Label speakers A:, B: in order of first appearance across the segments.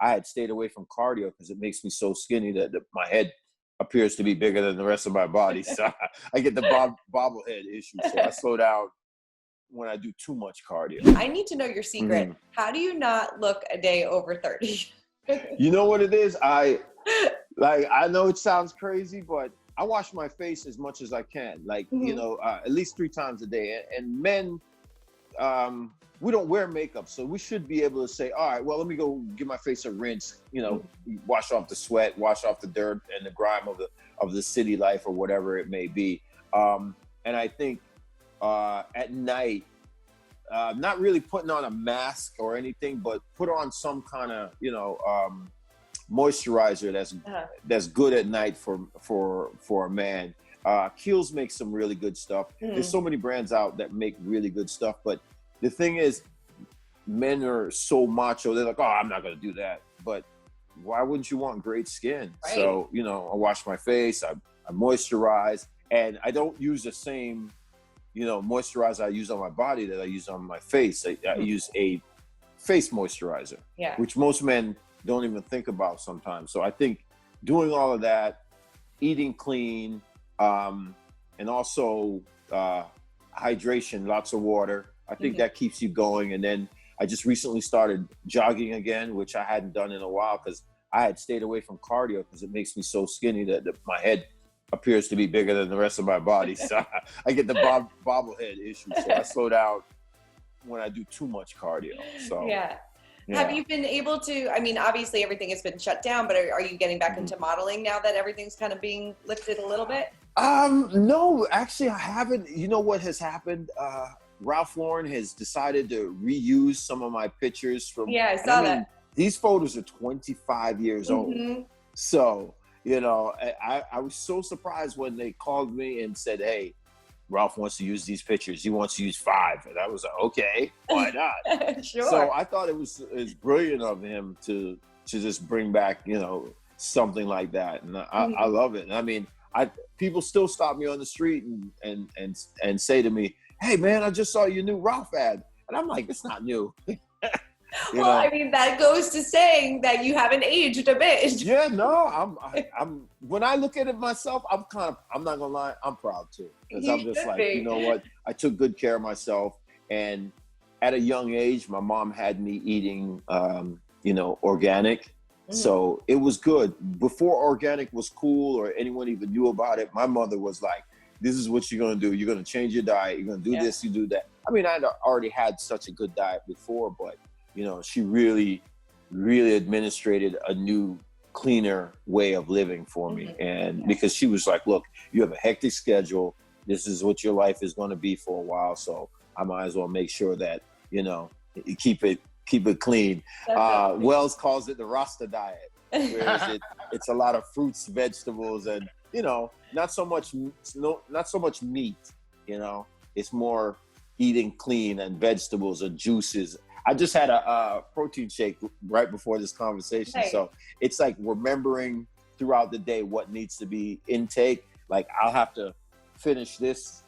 A: I had stayed away from cardio because it makes me so skinny that my head appears to be bigger than the rest of my body. So I get the bobblehead issue. So I slow down when I do too much cardio.
B: I need to know your secret. How do you not look a day over 30?
A: You know what it is? I know it sounds crazy, but I wash my face as much as I can. Like, you know, at least 3 times a day. And men, we don't wear makeup, so we should be able to say, all right, well, let me go give my face a rinse, you know, wash off the sweat, wash off the dirt and the grime of the city life or whatever it may be. And I think at night, not really putting on a mask or anything, but put on some kind of, you know, moisturizer that's good at night for a man. Kiehl's makes some really good stuff. There's so many brands out that make really good stuff, but the thing is, men are so macho. They're like, oh, I'm not going to do that. But why wouldn't you want great skin? Right. So, you know, I wash my face, I moisturize, and I don't use the same, you know, moisturizer I use on my body that I use on my face. I use a face moisturizer, which most men don't even think about sometimes. So I think doing all of that, eating clean, and also hydration, lots of water, I think that keeps you going. And then I just recently started jogging again, which I hadn't done in a while because I had stayed away from cardio because it makes me so skinny that my head appears to be bigger than the rest of my body. So I get the bobblehead issue. So I slow down when I do too much cardio. So
B: yeah. Have you been able to, I mean, obviously everything has been shut down, but are you getting back into modeling now that everything's kind of being lifted a little bit?
A: No, actually I haven't. You know what has happened? Ralph Lauren has decided to reuse some of my pictures from.
B: Yeah, I saw that.
A: These photos are 25 years old. So, you know, I was so surprised when they called me and said, hey, Ralph wants to use these pictures. He wants to use 5. And I was like, okay, why not?
B: Sure.
A: So I thought it was brilliant of him to just bring back, you know, something like that. And I love it. I mean, people still stop me on the street and say to me, hey man, I just saw your new Ralph ad. And I'm like, it's not new.
B: Well, I mean, that goes to saying that you haven't aged a bit.
A: Yeah, no, I'm when I look at it myself, I'm not gonna lie, I'm proud too. Because I'm just like, you know what? I took good care of myself. And at a young age, my mom had me eating, you know, organic. So it was good. Before organic was cool or anyone even knew about it, my mother was like, this is what you're going to do. You're going to change your diet. You're going to do this, you do that. I mean, I'd already had such a good diet before, but, you know, she really, really administrated a new, cleaner way of living for me. And because she was like, look, you have a hectic schedule. This is what your life is going to be for a while. So I might as well make sure that, you know, you keep it clean. Wells calls it the Rasta diet, whereas it's a lot of fruits, vegetables, and, you know, not so much meat, you know, it's more eating clean and vegetables or juices. I just had a protein shake right before this conversation. So it's like remembering throughout the day what needs to be intake. Like I'll have to finish this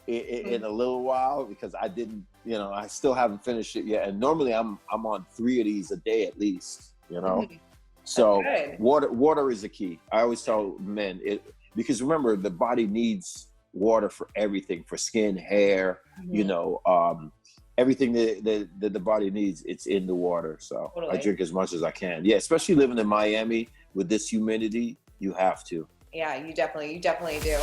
A: in a little while because I didn't, you know, I still haven't finished it yet. And normally I'm on 3 of these a day at least, you know? So water is the key. I always tell men because remember the body needs water for everything, for skin, hair, you know, everything that the body needs, it's in the water. So I drink as much as I can. Yeah, especially living in Miami with this humidity, you have to.
B: Yeah, you definitely do.